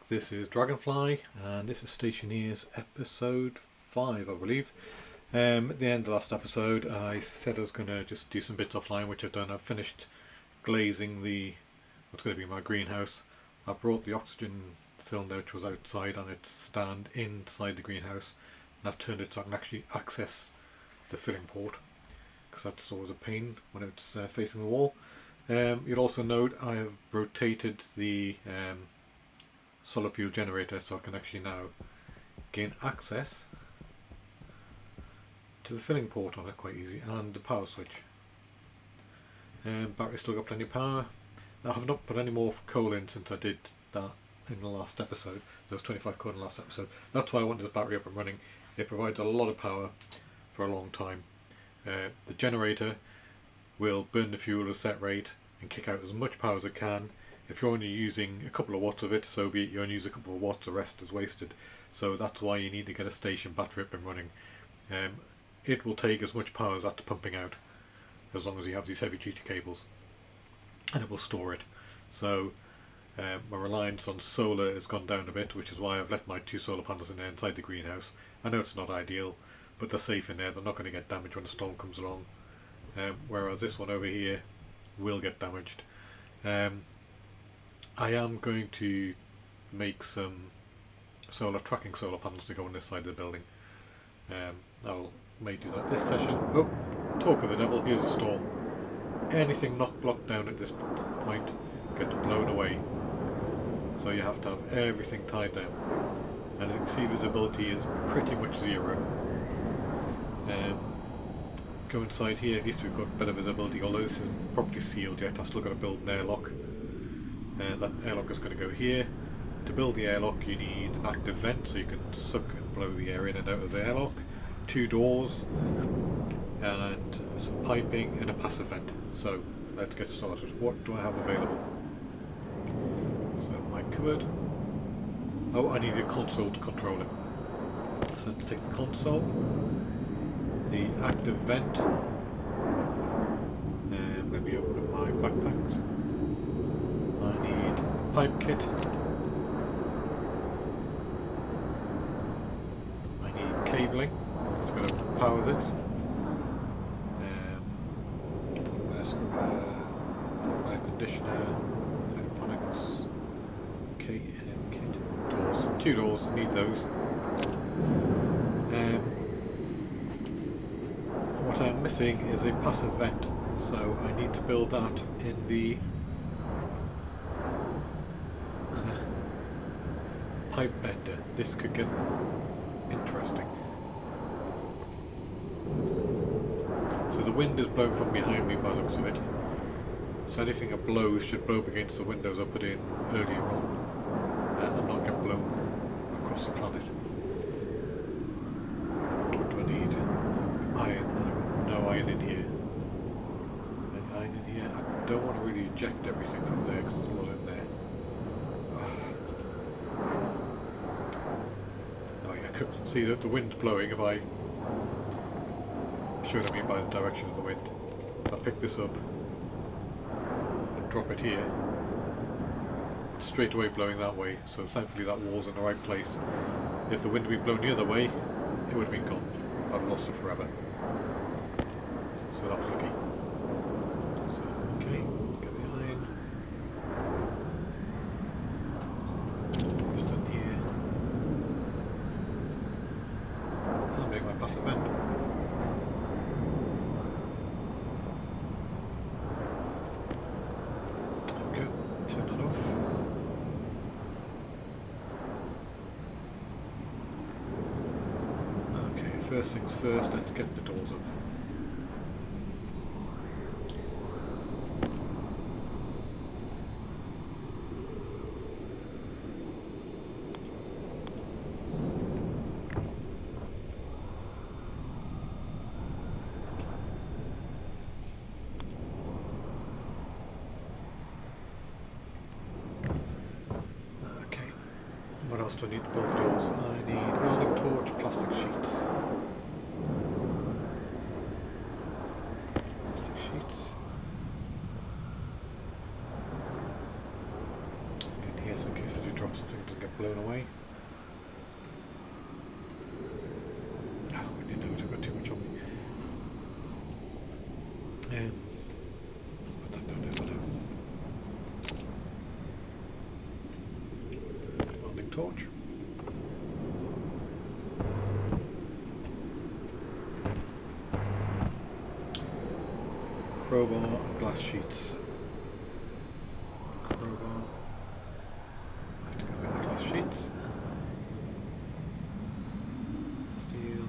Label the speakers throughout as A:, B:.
A: This is Dragonfly, and this is Stationeers episode 5, I believe. At the end of the last episode, I said I was going to just do some bits offline, which I've done. I've finished glazing what's going to be my greenhouse. I brought the oxygen cylinder, which was outside on its stand, inside the greenhouse, and I've turned it so I can actually access the filling port, because that's always a pain when it's facing the wall. You'll also note I have rotated the solar fuel generator so I can actually now gain access to the filling port on it quite easy, and the power switch. Battery's still got plenty of power. I have not put any more coal in since I did that in the last episode. There was 25 coal in the last episode. That's why I wanted the battery up and running. It provides a lot of power for a long time. The generator will burn the fuel at a set rate and kick out as much power as it can. If you're only using a couple of watts of it, so be it. You only use a couple of watts, the rest is wasted. So that's why you need to get a station battery up and running. It will take as much power as that's pumping out, as long as you have these heavy duty cables, and it will store it. So my reliance on solar has gone down a bit, which is why I've left my 2 solar panels in there inside the greenhouse. I know it's not ideal, but they're safe in there. They're not going to get damaged when a storm comes along, whereas this one over here will get damaged. I am going to make some tracking solar panels to go on this side of the building. I may do that this session. Oh, talk of the devil, here's a storm. Anything not blocked down at this point gets blown away. So you have to have everything tied down. And as you can see, visibility is pretty much zero. Go inside here, at least we've got better visibility, although this isn't properly sealed yet. I've still got to build an airlock. That airlock is going to go here. To build the airlock you need an active vent so you can suck and blow the air in and out of the airlock, 2 doors, and some piping and a passive vent. So let's get started. What do I have available? So my cupboard. Oh, I need a console to control it. So to take the console, the active vent, and let me open up my backpacks. I need a pipe kit. I need cabling. It's going to power this. Portable air conditioner, hydroponics, kit, doors. 2 doors, need those. What I'm missing is a passive vent, so I need to build that in the pipe bender. This could get interesting. So the wind is blowing from behind me by the looks of it. So anything that blows should blow up against the windows I put in earlier on, and not get blown across the planet. What do I need? Iron, and I've got no iron in here. Any iron in here? I don't want to really eject everything from there because there's a lot in there. Oh yeah, I could see that the wind's blowing. If I should I mean by the direction of the wind. If I pick this up and drop it here, it's straight away blowing that way, so thankfully that wall's in the right place. If the wind had been blown the other way, it would have been gone. I'd have lost it forever. So that was lucky. So, okay, get the iron. Put it in here. I'll make my passive vent. Turn it off. Okay, first things first, let's get the doors up. What else do I need to build the doors? I need welding torch, plastic sheets. Plastic sheets. Let's get here so in case I do drop drop something, it doesn't get blown away. Oh, I didn't know I've got too much on me. Put that down there for now. Welding torch. Crowbar and glass sheets. Crowbar. I have to go get the glass sheets. Steel.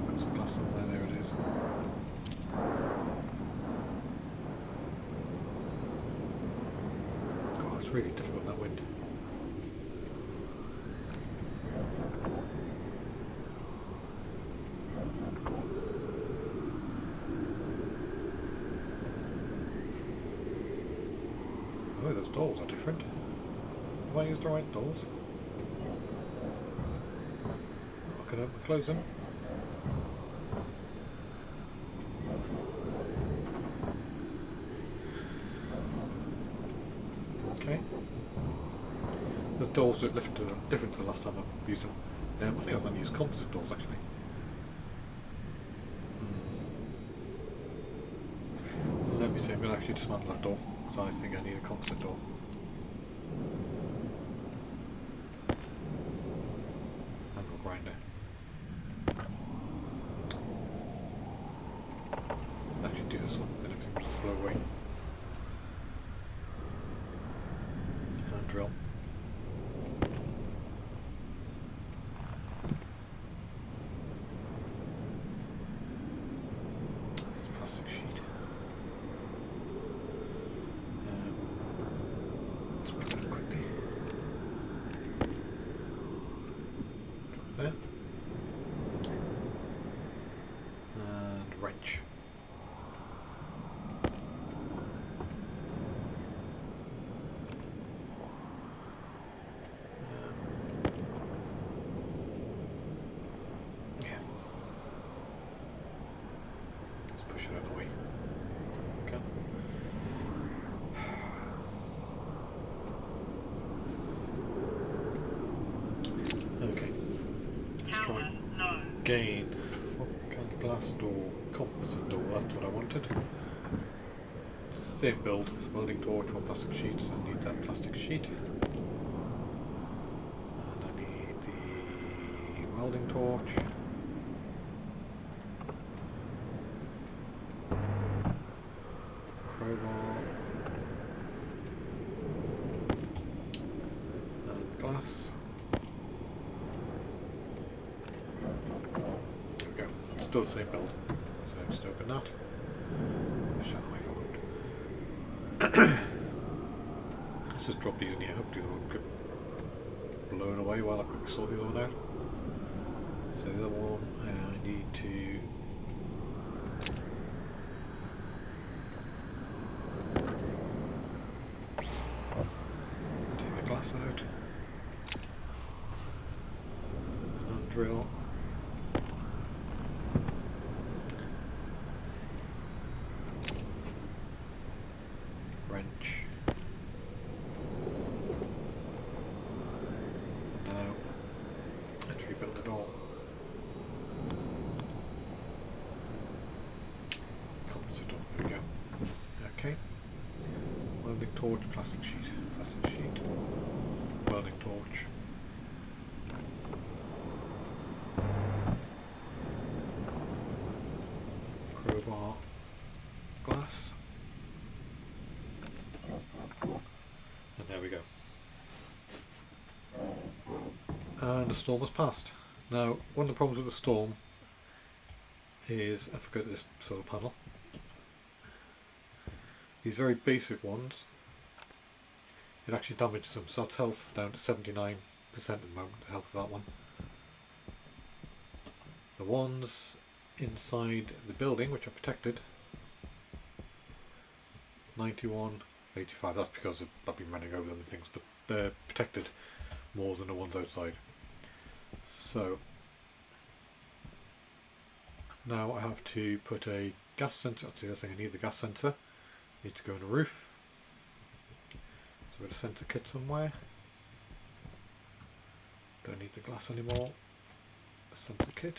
A: Got some glass somewhere, there it is. Oh, it's really difficult in that wind. Oh, those doors are different. Have I used the right doors? I can open and close them. Okay. The doors are different to the last time I used them. I think I was going to use composite doors actually. Let me see, I'm going to actually dismantle that door, so I think I need a composite door. Angle grinder. Actually do this one, then everything will blow away. Hand drill. Plastic sheet. Let's pick it up quickly. There. And wrench. Yeah. Let's push it out of the way. Okay. Okay. Let's try again. What kind of glass door? Composite door, that's what I wanted. Same build, it's welding torch, one plastic sheet, so I need that plastic sheet. And I need the welding torch. Crowbar. And glass. There we go. It's still the same build. So just open that. Push that away forward. Let's just drop these in here. Hopefully they won't get blown away while I quickly sort the other one out. So the other one, I need to take the glass out and drill. Wrench. Now let's rebuild it all. Composite door, there we go. Okay. Welding torch, plastic sheet, welding torch. Crowbar, glass. And there we go. And the storm has passed. Now, one of the problems with the storm is, I forgot this solar panel. These very basic ones, it actually damages them, so that's health down to 79% at the moment, the health of that one. The ones inside the building, which are protected, 91, 85, that's because I've been running over them and things, but they're protected more than the ones outside. So now I have to put a gas sensor, actually I think I need the gas sensor, needs to go on the roof. So we've got a sensor kit somewhere. Don't need the glass anymore. A sensor kit.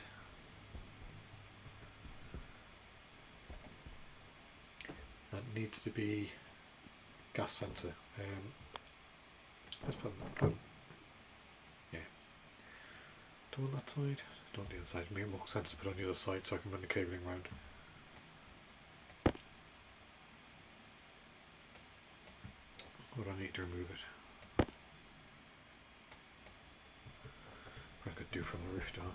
A: That needs to be gas sensor. Let's put them. Oh, yeah. Do on that side. Don't the other side. Make more sense to put on the other side so I can run the cabling round. Or do I need to remove it? I could do from the roof, don't I?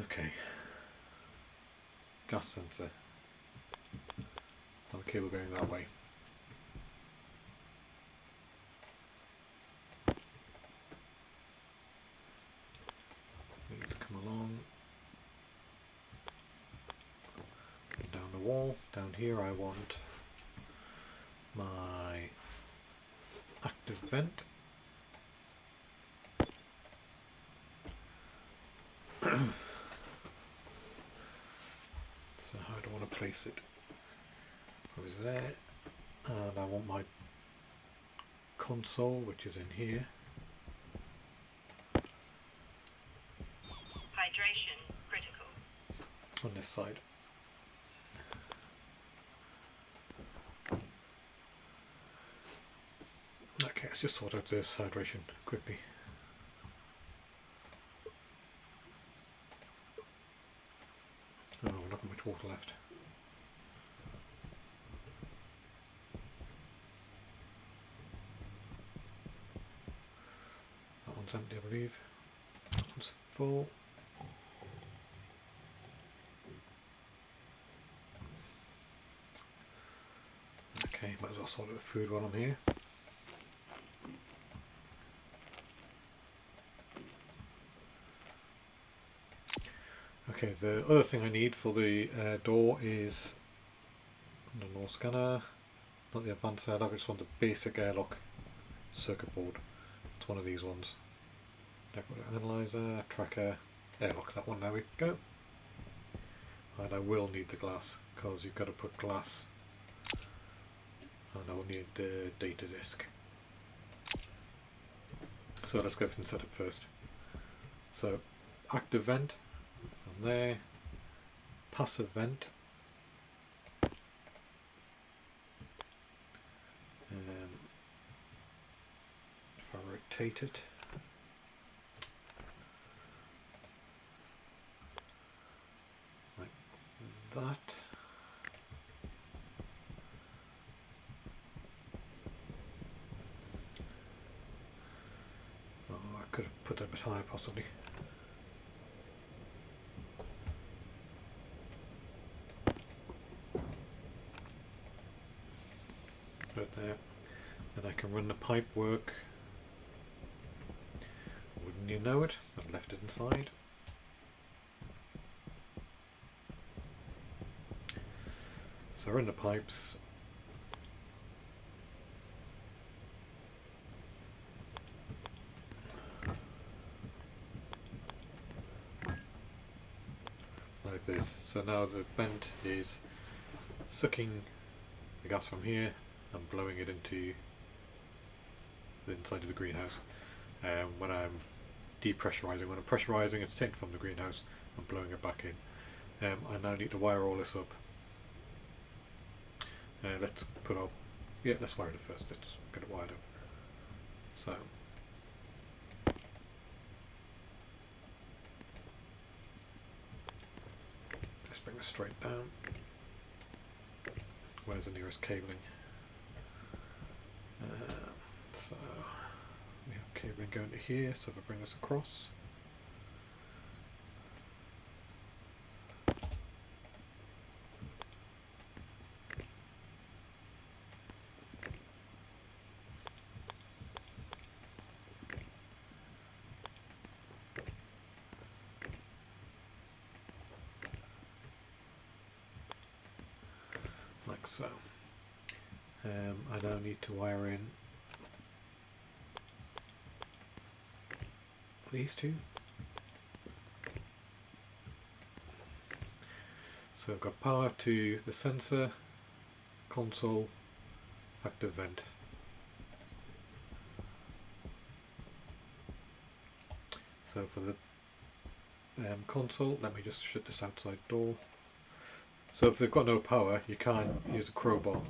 A: Okay. Gas sensor. And the cable going that way. These come along. Down the wall. Down here I want my active vent. So how do I want to place it? It was there, and I want my console, which is in here.
B: Hydration critical.
A: On this side. Okay, let's just sort out this hydration quickly. Oh, we're not got much water left. That one's empty, I believe. That one's full. Okay, might as well sort out the food while I'm here. Okay, the other thing I need for the door is the door scanner, not the advanced airlock, I just want the basic airlock circuit board. It's one of these ones. Analyzer, tracker, airlock, that one, there we go. And I will need the glass, because you've got to put glass, and I will need the data disk. So let's get everything set up first. So, active vent, on there, passive vent, if I rotate it, like that, oh, I could have put that a bit higher possibly. Right there. Then I can run the pipe work. Wouldn't you know it? I've left it inside. So run the pipes. Like this. So now the vent is sucking the gas from here and blowing it into the inside of the greenhouse. When I'm depressurizing, when I'm pressurizing, it's taken from the greenhouse and blowing it back in. I now need to wire all this up. Let's put up, yeah, let's wire it first. Let's just get it wired up. So, let's bring this straight down. Where's the nearest cabling? So we have cabling going to here, so if I bring this across, like so. I now need to wire in these two. So I've got power to the sensor, console, active vent. So for the console, let me just shut this outside door. So if they've got no power, you can't use the crowbar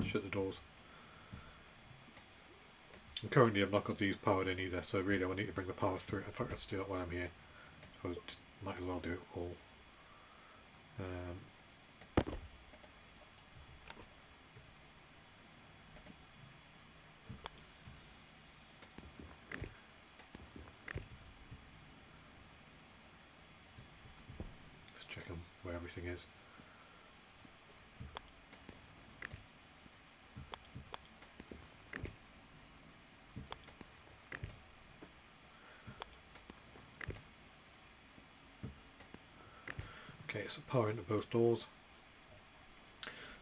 A: to shut the doors. And currently I've not got these powered in either, so really I need to bring the power through. In fact, let's do that while I'm here. So I might as well do it all. Let's check on where everything is. Okay, so power into both doors.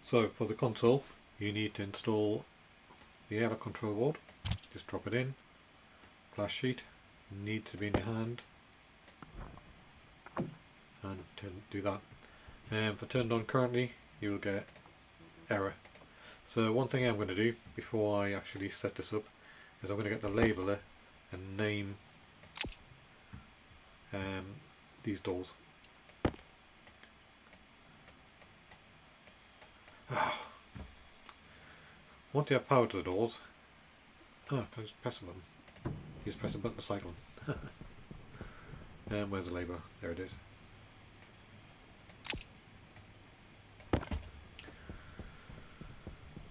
A: So for the console, you need to install the airlock control board. Just drop it in. Glass sheet needs to be in your hand, and do that. And for turned on currently, you will get error. So one thing I'm going to do before I actually set this up is I'm going to get the labeler and name these doors. Once you have power to the doors, can I just press a button? You just press a button to cycle them. And where's the labeler? There it is.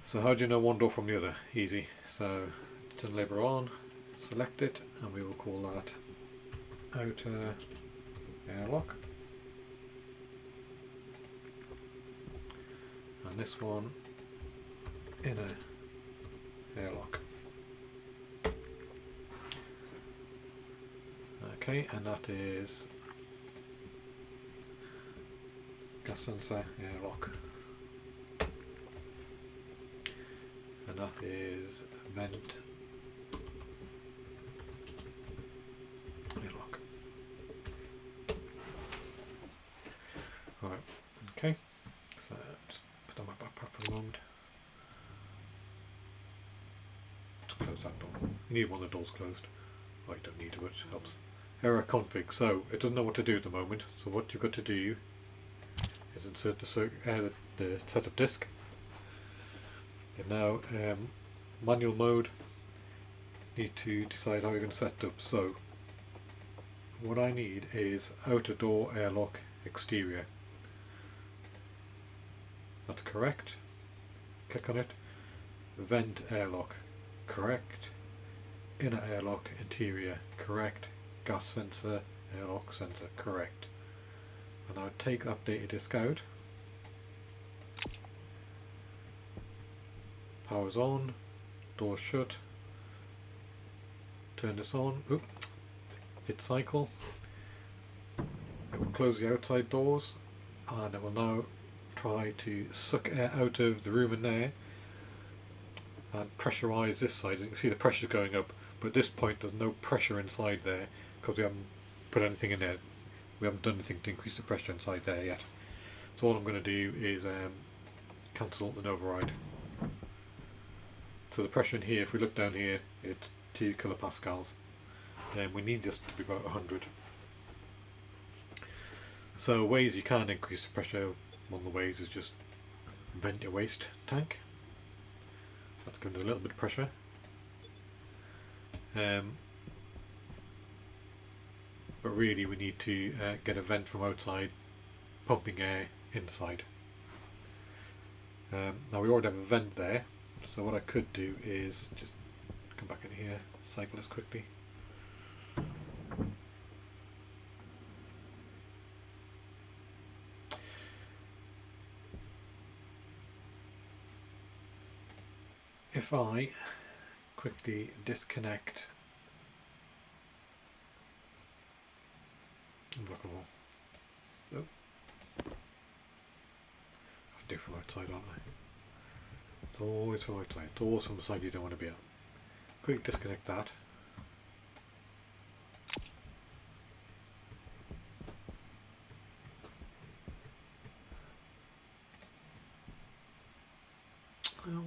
A: So how do you know one door from the other? Easy. So turn the labeler on, select it, and we will call that outer airlock. And this one, inner airlock. Okay, and that is gas sensor airlock. And that is vent airlock. Alright, okay, so just put on my backpack for the moment. Just close that door. You need one of the doors closed. Oh, you don't need it, but it helps. Error config. So it doesn't know what to do at the moment. So what you've got to do is insert the setup disk. And now manual mode. Need to decide how you're going to set it up. So what I need is outer door airlock exterior. That's correct. Click on it. Vent airlock, correct. Inner airlock interior, correct. Gas sensor airlock sensor, correct. And I'll take that data disk out. Power's on, door shut. Turn this on. Oop. Hit cycle. It will close the outside doors, and it will now try to suck air out of the room in there and pressurize this side. As you can see, the pressure going up, but at this point there's no pressure inside there because we haven't put anything in there. We haven't done anything to increase the pressure inside there yet. So all I'm going to do is cancel and override. So the pressure in here, if we look down here, it's 2 kilopascals, and we need this to be about 100. So ways you can increase the pressure, one of the ways is just vent your waste tank. That's giving us a little bit of pressure. But really we need to get a vent from outside pumping air inside. Now we already have a vent there, so what I could do is just come back in here, cycle this quickly. If I quickly disconnect unblockable. Oh. I have to do from outside, aren't I? It's always from outside. It's always from the side you don't want to be at. Quick disconnect that.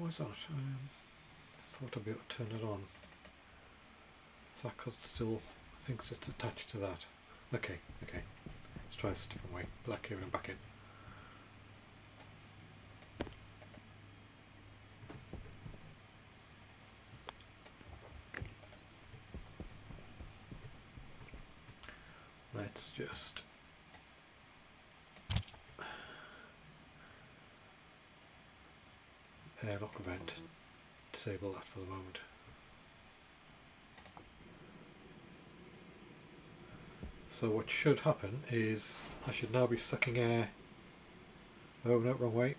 A: what's that? I thought I'd be able to turn it on. So that cause it still thinks it's attached to that. Okay. Let's try this a different way. Black here and back in. Let's just airlock event. Disable that for the moment. So what should happen is I should now be sucking air. Oh no, wrong way.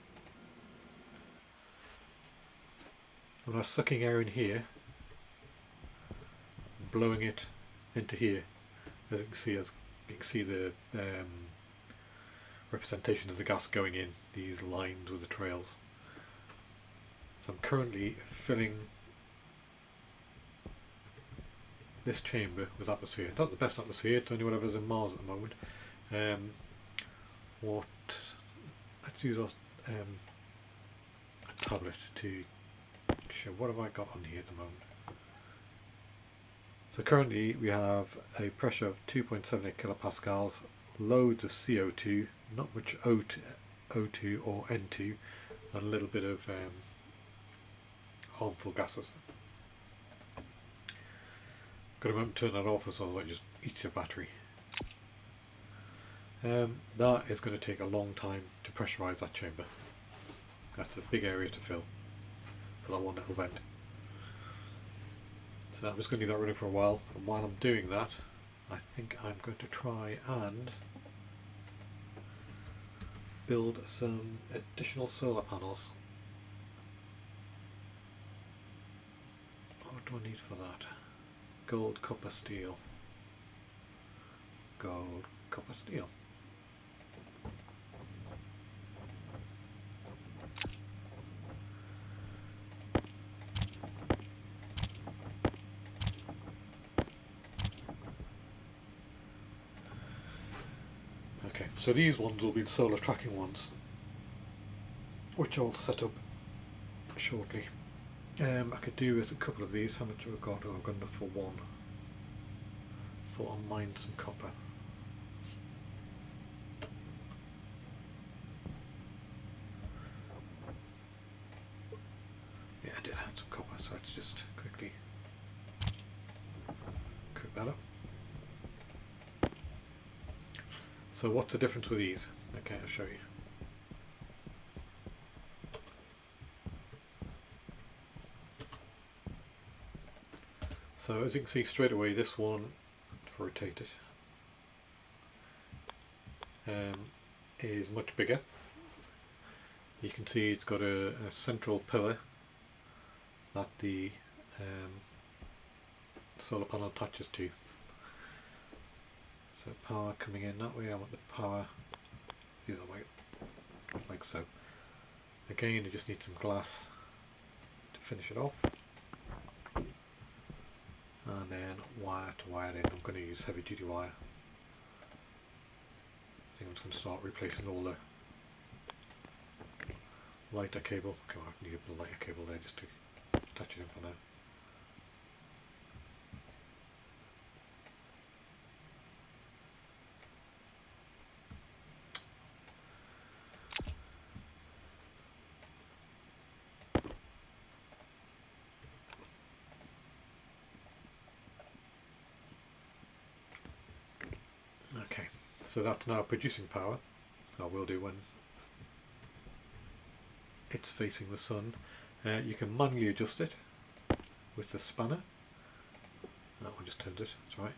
A: When I was sucking air in here, blowing it into here, as you can see the representation of the gas going in these lines with the trails. So I'm currently filling this chamber with atmosphere. Not the best atmosphere, it's only whatever's in Mars at the moment. Let's use our a tablet to show what have I got on here at the moment. So currently we have a pressure of 2.78 kilopascals, loads of CO2, not much O2 or N2, and a little bit of harmful gases. Got to remember to turn that off, as otherwise it just eats your battery. That is going to take a long time to pressurise that chamber. That's a big area to fill for that one little vent. So I'm just going to leave that running for a while, and while I'm doing that I think I'm going to try and build some additional solar panels. What do I need for that? Gold, copper, steel. Gold, copper, steel. Okay, so these ones will be the solar tracking ones, which I'll set up shortly. I could do with a couple of these. How much have I got? Oh, I've got enough for one. So I'll mine some copper. Yeah, I did have some copper, so let's just quickly cook that up. So what's the difference with these? Okay, I'll show you. So as you can see straight away, this one, if I rotate it, is much bigger. You can see it's got a central pillar that the solar panel attaches to. So power coming in that way, I want the power the other way, like so. Again, you just need some glass to finish it off. And then wire to wire in. I'm going to use heavy duty wire. I think I'm just going to start replacing all the lighter cable. Okay, I need a lighter cable there just to attach it in for now. Okay, so that's now producing power. I will do when it's facing the sun. You can manually adjust it with the spanner. That one just turns it, that's right.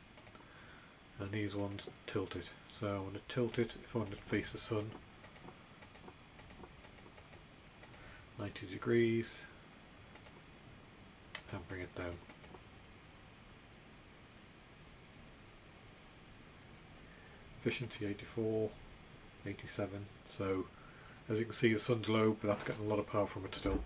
A: And these ones tilt it. So I want to tilt it if I want to face the sun. 90 degrees. And bring it down. Efficiency 84, 87. So as you can see, the sun's low, but that's getting a lot of power from it still.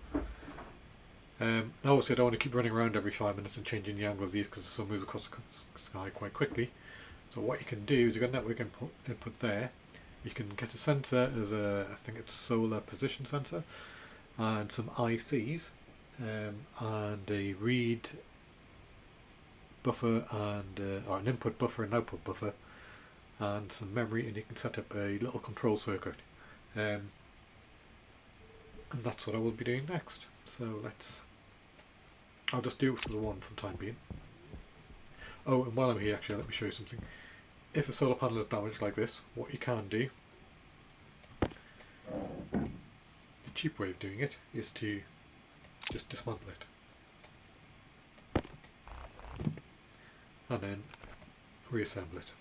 A: And obviously I don't want to keep running around every 5 minutes and changing the angle of these because the sun moves across the sky quite quickly. So what you can do is you've got a network input there. You can get a sensor as a, I think it's solar position sensor. and some ICs, and a read buffer and or an input buffer and output buffer, and some memory, and you can set up a little control circuit. And that's what I will be doing next. So I'll just do it for the one for the time being. Oh, and while I'm here, actually, let me show you something. If a solar panel is damaged like this, what you can do, the cheap way of doing it is to just dismantle it and then reassemble it.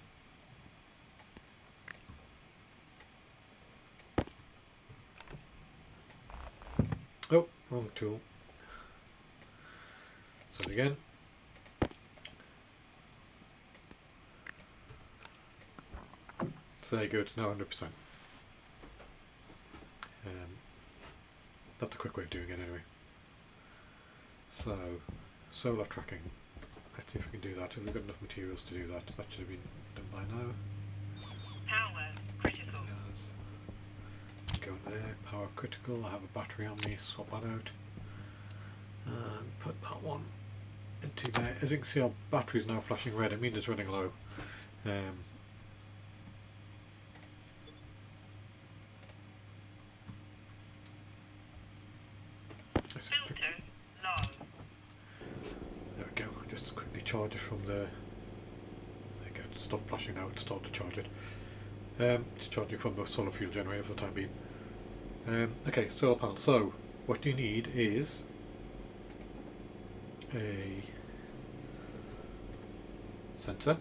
A: Oh, wrong tool. So again. So there you go, it's now 100%. That's a quick way of doing it anyway. So, solar tracking. Let's see if we can do that. Have we got enough materials to do that? That should have been done by now.
B: Power critical.
A: Go in there, power critical. I have a battery on me, swap that out. And put that one into there. As you can see, our battery is now flashing red. It means it's running low.
B: Filter low.
A: There we go. Just quickly charge it from the. There you go. It's stopped flashing now. It's started to charge it. It's charging from the solar fuel generator for the time being. Okay, solar panel. So what you need is a sensor.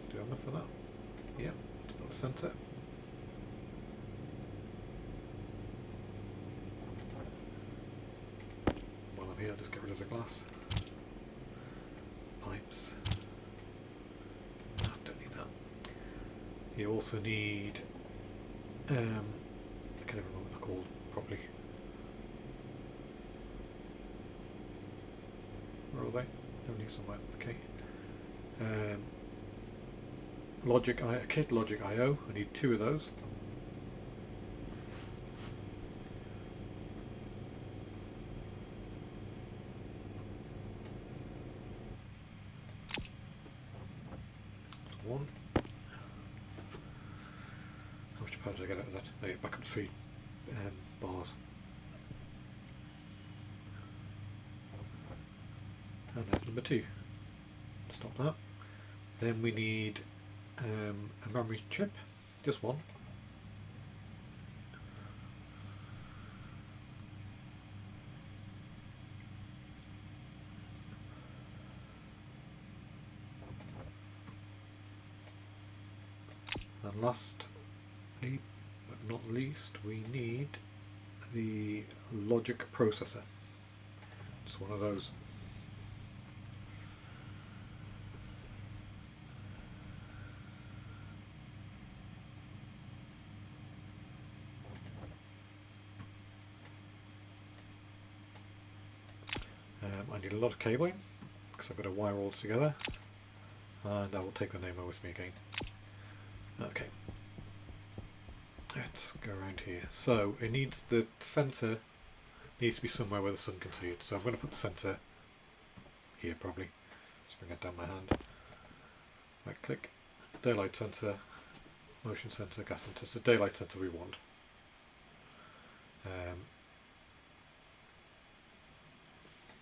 A: Do you have enough for that? Yeah, let's build a sensor. While I'm here, I'll just get rid of the glass. Pipes. No, don't need that. You also need I can't even remember what they're called properly. Where are they? Down here somewhere. Okay. Kit Logic I/O. I need 2 of those. That's 1. How much power did I get out of that? Oh yeah, back up to 3 bars. And that's number 2. Stop that. Then we need a memory chip, just 1. And lastly, but not least, we need the logic processor. Just one of those. I need a lot of cabling because I've got to wire all together, and I will take the Nemo with me again. Okay, let's go around here. So it needs, the sensor needs to be somewhere where the sun can see it. So I'm going to put the sensor here probably. Just bring it down my hand. Right click, daylight sensor, motion sensor, gas sensor. It's the daylight sensor we want.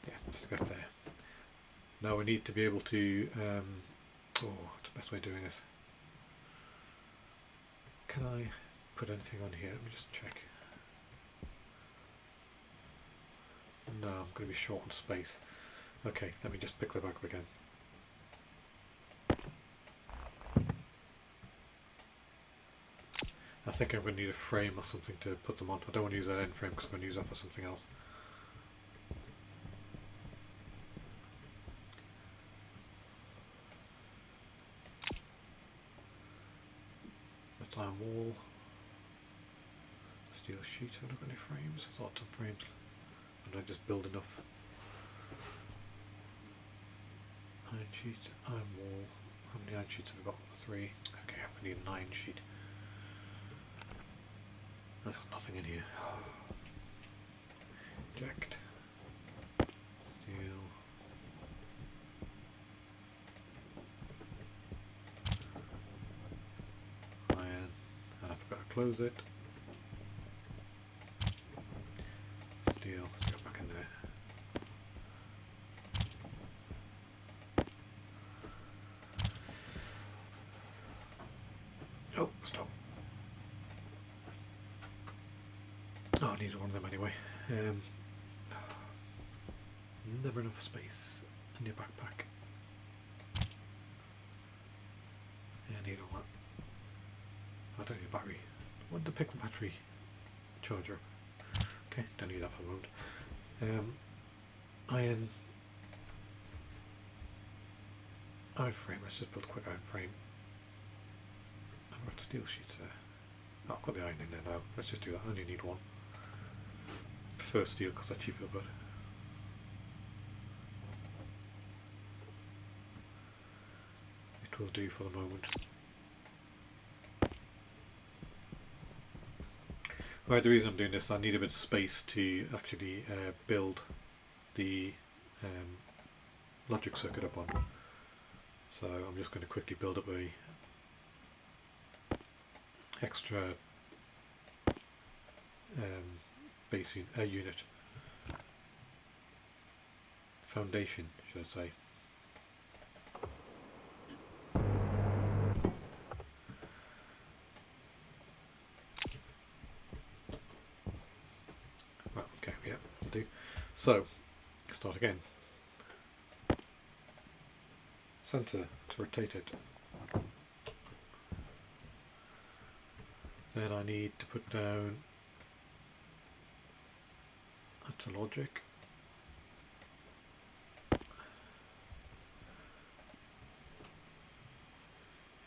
A: Yeah, let's get there. Now we need to be able to, what's the best way of doing this? Can I put anything on here? Let me just check. No, I'm going to be short on space. Okay, let me just pick that back up again. I think I'm going to need a frame or something to put them on. I don't want to use that end frame because I'm going to use that for something else. Iron wall, steel sheet. Have I got any frames? I thought some frames. And I just build enough. Iron sheet, iron wall. How many iron sheets have I got? 3. Okay, I'm going to need an iron sheet. There's nothing in here. Eject. Steel. Iron. And I forgot to close it. Steel. Let's go back in there. Oh, stop. Oh, I need one of them anyway. Never enough space in your backpack. Yeah, I need all that. I don't need a battery. I want to pick the battery charger. Okay, don't need that for the moment. Iron frame. Let's just build a quick iron frame. I've got steel sheets there. Oh, I've got the iron in there now. Let's just do that. I only need one. Prefer steel because they're cheaper, but it will do for the moment. Right, the reason I'm doing this, I need a bit of space to actually build the logic circuit up on. So I'm just going to quickly build up a extra base unit. Foundation, should I say. Well, okay, yeah, will do. So, start again. Sensor to rotate it. Then I need to put down, that's a logic.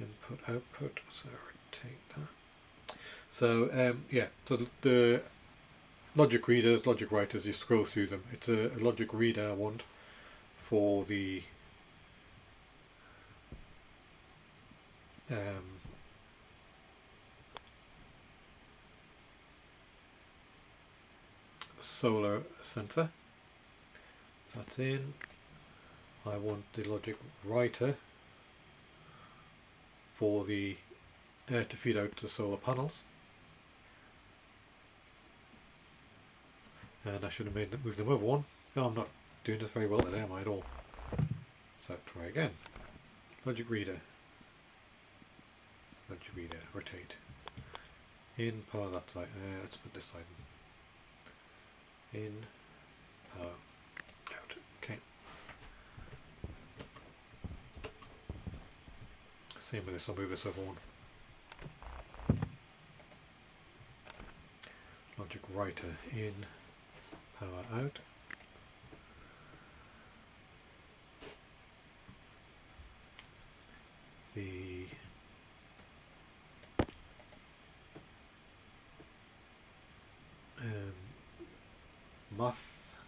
A: Input, output, so rotate that. So yeah, so the logic readers, logic writers, you scroll through them. It's a logic reader I want for the solar sensor. So that's in. I want the logic writer for the to feed out to solar panels. And I should have moved them over one. Oh, I'm not doing this very well today, am I, at all? So try again. Logic reader. Logic reader. Rotate. In, power that side. Let's put this side in. In, power, out. Okay. Same with this, I'll move this over one. Logic writer in, power out. The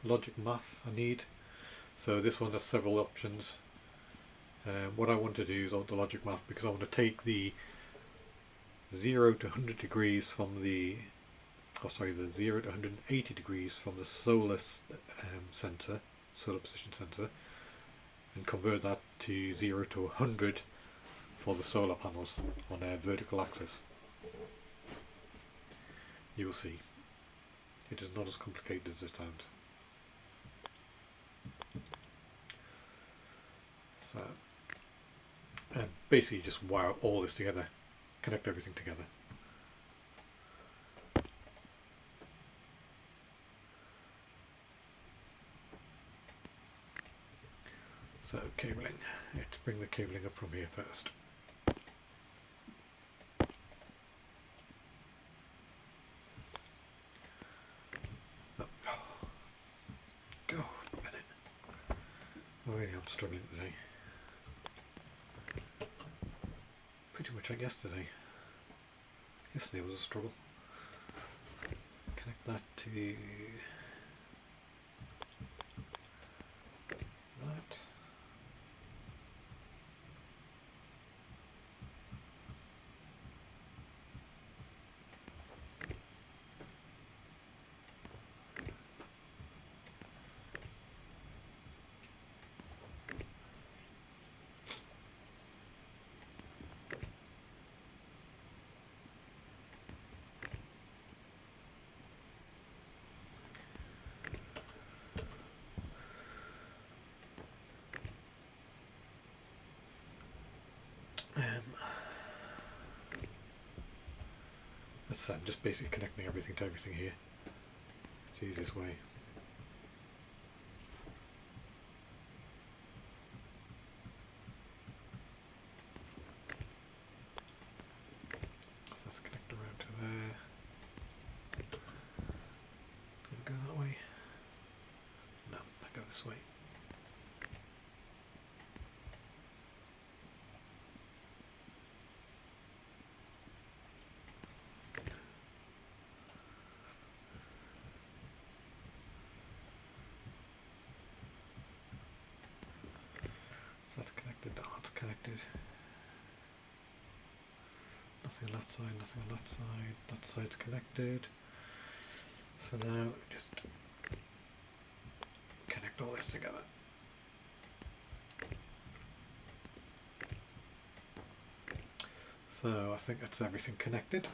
A: logic math I need. So this one has several options. What I want to do is I want the logic math because I want to take the 0 to 100 degrees from the the 0 to 180 degrees from the solar sensor, solar position sensor, and convert that to 0 to 100 for the solar panels on a vertical axis. You will see. It is not as complicated as it sounds. So, and basically just wire all this together, connect everything together. So cabling, let's bring the cabling up from here first. God, Bennett. Oh really, I'm struggling today. Pretty much like yesterday. Yesterday was a struggle. Connect that to that. I'm just basically connecting everything to everything here. It's the easiest way. So let's connect around to there. Go that way. No, I go this way. So that's connected, that's connected. Nothing on that side, nothing on that side's connected. So now just connect all this together. So I think that's everything connected.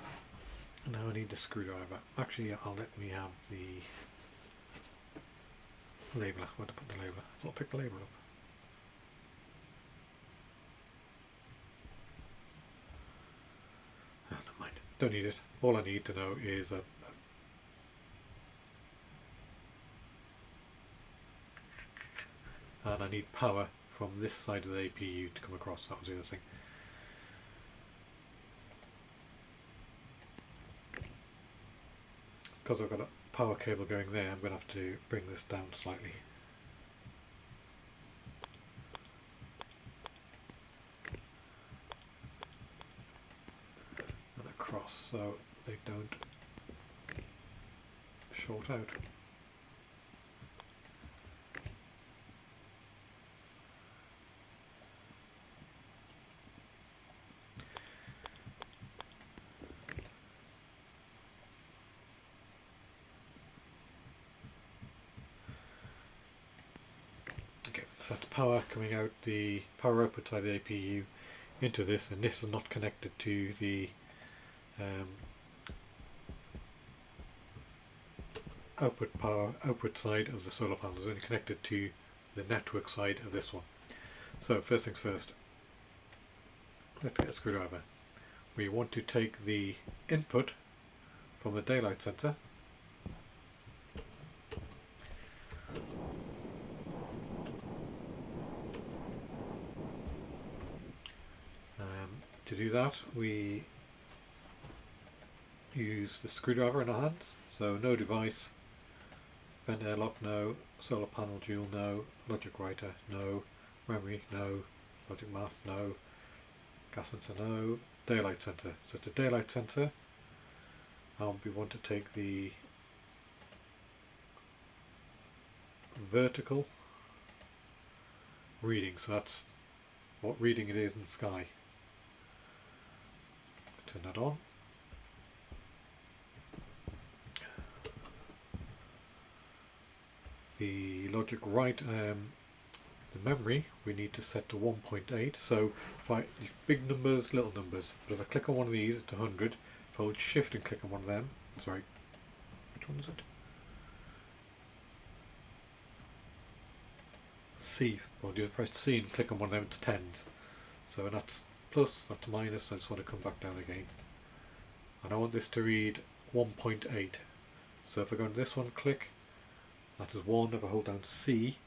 A: Now I need the screwdriver. Actually, I'll let me have the labeler. Where to put the labeler? I thought I picked the labeler up. Oh, never mind. Don't need it. All I need to know is that and I need power from this side of the APU to come across. That was the other thing. Because I've got a power cable going there, I'm going to have to bring this down slightly. And across so they don't short out. So that's power coming out the power output side of the APU into this, and this is not connected to the output side of the solar panels. It's only connected to the network side of this one. So first things first, let's get a screwdriver. We want to take the input from the daylight sensor . To do that, we use the screwdriver in our hands. So no device, vent airlock no, solar panel dual no, logic writer no, memory no, logic math no, gas sensor no, daylight sensor. So it's a daylight sensor, and we want to take the vertical reading. So that's what reading it is in the sky. Turn that on. The logic write, the memory we need to set to 1.8. So if I big numbers, little numbers. But if I click on one of these, it's 100. If I hold Shift and click on one of them, sorry, which one is it? C. Well, just press C and click on one of them. It's tens. So that's plus, that's minus. I just want to come back down again, and I want this to read 1.8. So if I go into this one, click, that is 1. If I hold down C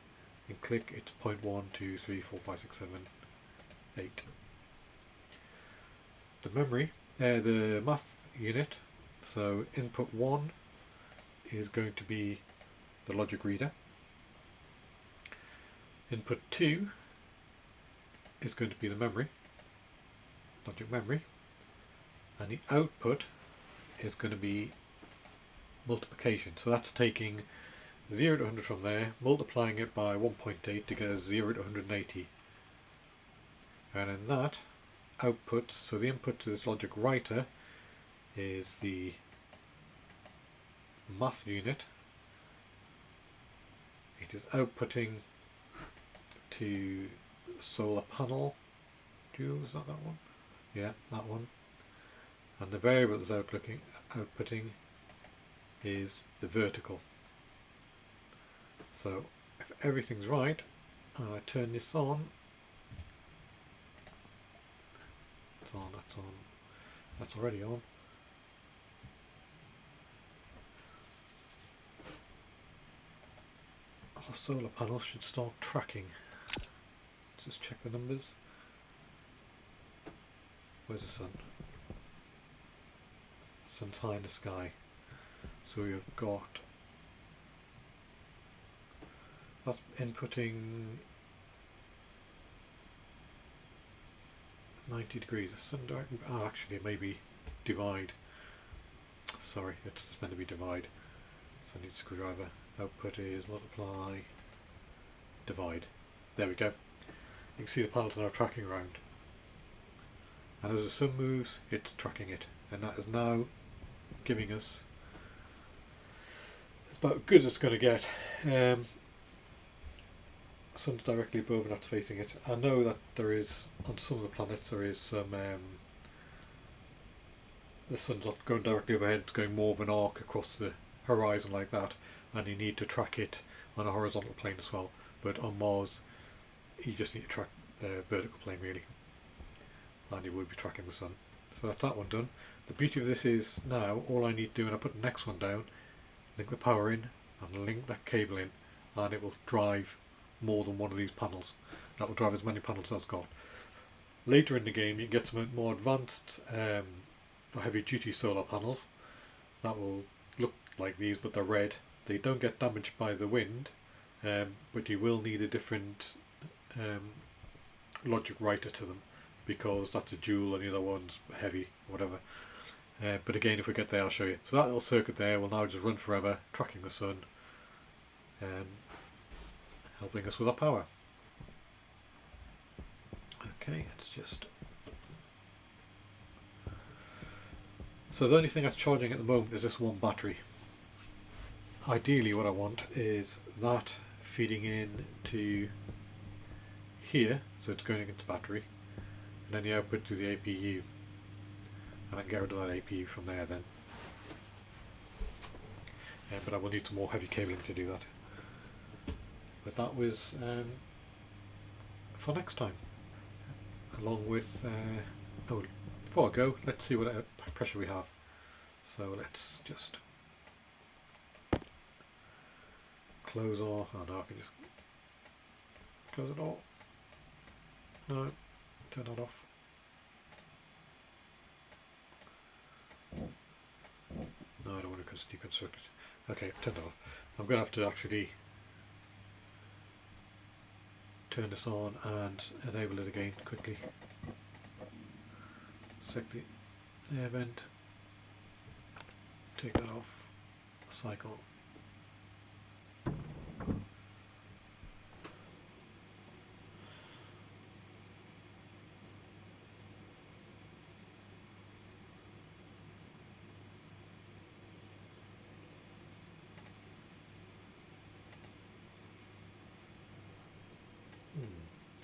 A: and click, it's 0.1, 2, 3, 4, 5, 6, 7, 8. The memory, the math unit, so input 1 is going to be the logic reader. Input 2 is going to be the memory, logic memory, and the output is going to be multiplication. So that's taking 0 to 100 from there, multiplying it by 1.8 to get us 0 to 180. And in that output, so the input to this logic writer is the math unit. It is outputting to solar panel dual, is that one? Yeah, that one. And the variable that's outputting is the vertical. So if everything's right and I turn this on, it's on, that's already on. our solar panels should start tracking. Let's just check the numbers. Where's the sun? Sun's high in the sky. So we have got, that's inputting 90 degrees. The sun direct, oh, actually it may be divide. Sorry, it's meant to be divide. So I need a screwdriver. Output is multiply, divide. There we go. You can see the panels are now tracking around. And as the sun moves, it's tracking it. And that is now giving us, it's about as good as it's going to get. Sun's directly above and that's facing it. I know that there is, on some of the planets, there is some, the sun's not going directly overhead, it's going more of an arc across the horizon like that, and you need to track it on a horizontal plane as well. But on Mars, you just need to track the vertical plane really, and you would be tracking the sun. So that's that one done. The beauty of this is now all I need to do, and I put the next one down, link the power in and link that cable in, and it will drive more than one of these panels. That will drive as many panels as it's got. Later in the game you can get some more advanced or heavy duty solar panels that will look like these, but they're red. They don't get damaged by the wind, but you will need a different logic writer to them, because that's a dual and the other one's heavy, whatever. But again, if we get there I'll show you. So that little circuit there will now just run forever, tracking the sun, helping us with our power. Okay, it's just, so the only thing that's charging at the moment is this one battery. Ideally what I want is that feeding in to here, so it's going into battery, and then the output to the APU, and I can get rid of that APU from there then. But I will need some more heavy cabling to do that. But that was for next time, along with oh, before I go, let's see what pressure we have. So let's just close our, oh no, I can just close it all. No, turn that off. No, I don't want to deconstruct it. Okay, turn it off. I'm going to have to actually turn this on and enable it again quickly. Select the air vent, take that off, cycle.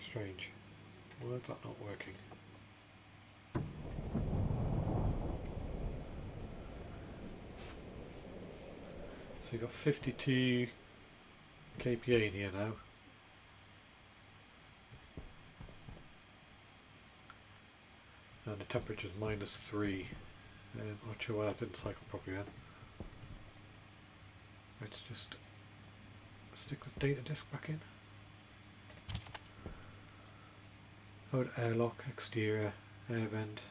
A: Strange. Why is that not working? So you've got 52 kPa in here now. And the temperature is -3. I'm not sure why that didn't cycle properly then. Let's just stick the data disk back in. Airlock, exterior, air vent,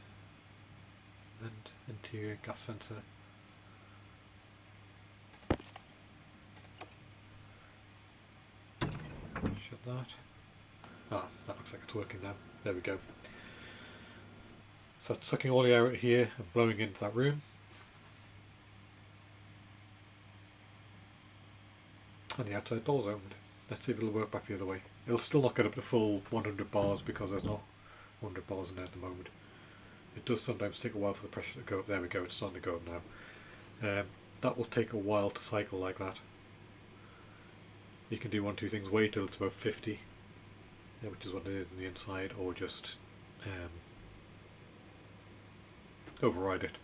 A: and interior gas sensor. Shut that. Ah, that looks like it's working now. There we go. So it's sucking all the air out here and blowing into that room. And the outside door's opened. Let's see if it'll work back the other way. It'll still not get up to full 100 bars because there's not 100 bars in there at the moment. It does sometimes take a while for the pressure to go up. There we go, it's starting to go up now. That will take a while to cycle like that. You can do one or two things: wait till it's about 50, which is what it is on the inside, or just override it.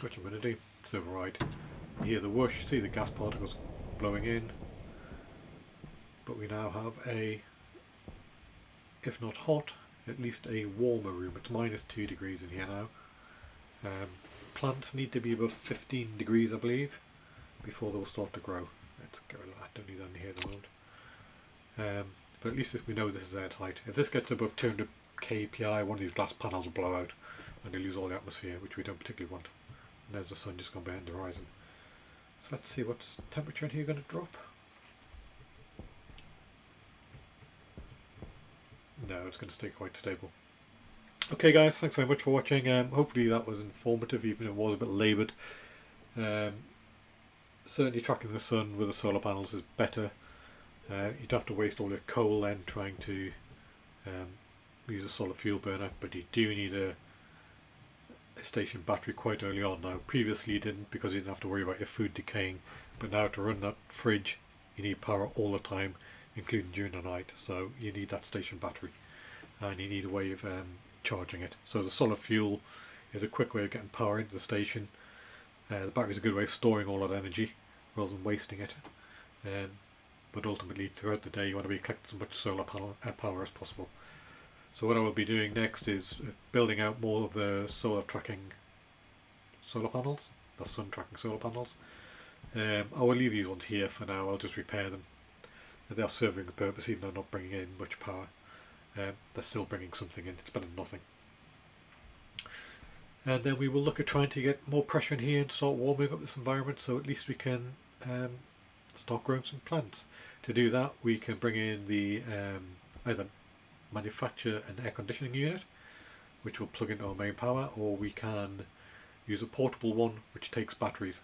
A: Which I'm going to do. It's override. You hear the whoosh, see the gas particles blowing in, but we now have a, if not hot, at least a warmer room. It's -2 degrees in here now. plants need to be above 15 degrees, I believe, before they'll start to grow. Let's get rid of that, don't need that in here at the moment. But at least if we know this is airtight. If this gets above 200 kPa, one of these glass panels will blow out and they lose all the atmosphere, which we don't particularly want. And there's the sun just gone behind the horizon. So let's see what's temperature in here going to drop. No, it's going to stay quite stable. Okay guys, thanks very much for watching. Hopefully that was informative, even if it was a bit laboured. Certainly tracking the sun with the solar panels is better. You don't have to waste all your coal then trying to use a solar fuel burner, but you do need a station battery quite early on. Now previously you didn't, because you didn't have to worry about your food decaying, but now to run that fridge you need power all the time, including during the night, so you need that station battery and you need a way of charging it. So the solar fuel is a quick way of getting power into the station. The battery is a good way of storing all that energy rather than wasting it. But ultimately throughout the day you want to be collecting as much solar panel power as possible. So what I will be doing next is building out more of the solar tracking solar panels, the sun tracking solar panels. I will leave these ones here for now. I'll just repair them. They're serving a purpose, even though they're not bringing in much power. They're still bringing something in. It's better than nothing. And then we will look at trying to get more pressure in here and start warming up this environment, so at least we can start growing some plants. To do that we can bring in the either manufacture an air conditioning unit which will plug into our main power, or we can use a portable one which takes batteries.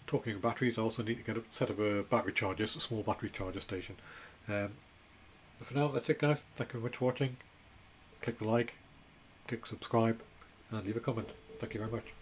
A: Talking of batteries, I also need to get a set of a battery chargers, a small battery charger station. But for now that's it guys, thank you very much for watching. Click the like, click subscribe and leave a comment. Thank you very much.